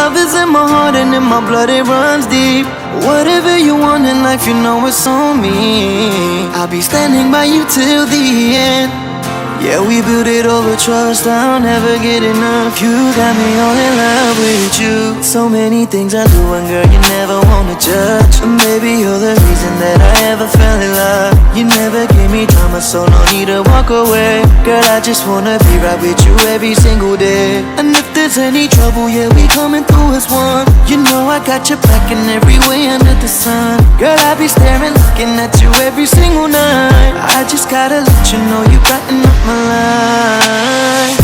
Love is in my heart and in my blood, it runs deep. Whatever you want in life, you know it's on me. I'll be standing by you till the end. Yeah, we built it over trust, I'll never get enough. You got me all in love with you. So many things I do and girl, you never wanna judge. And maybe you're the reason that I ever fell in love. You never gave me drama, so no need to walk away. Girl, I just wanna be right with you every single day. And if there's any trouble, yeah, we coming through as one. You know I got your back in every way under the sun. Girl, I be staring, looking at you every single night. I just gotta let you know you brighten up my life.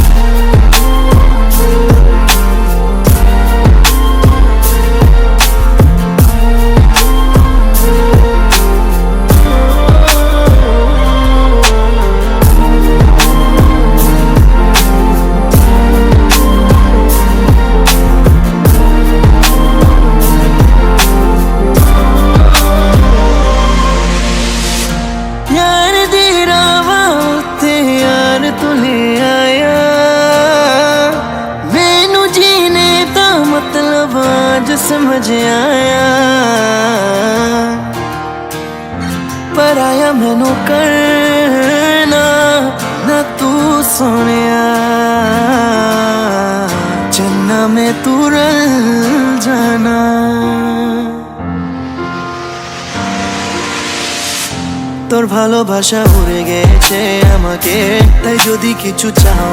तू ले आया मैनू जीने दा मतलब आज समझ आया पर आया मैनू करना ना तू सोनिया जन्ना में तू रल जाना তোর ভালোবাসা উড়ে গেছে আমাকে তাই যদি কিছু চাও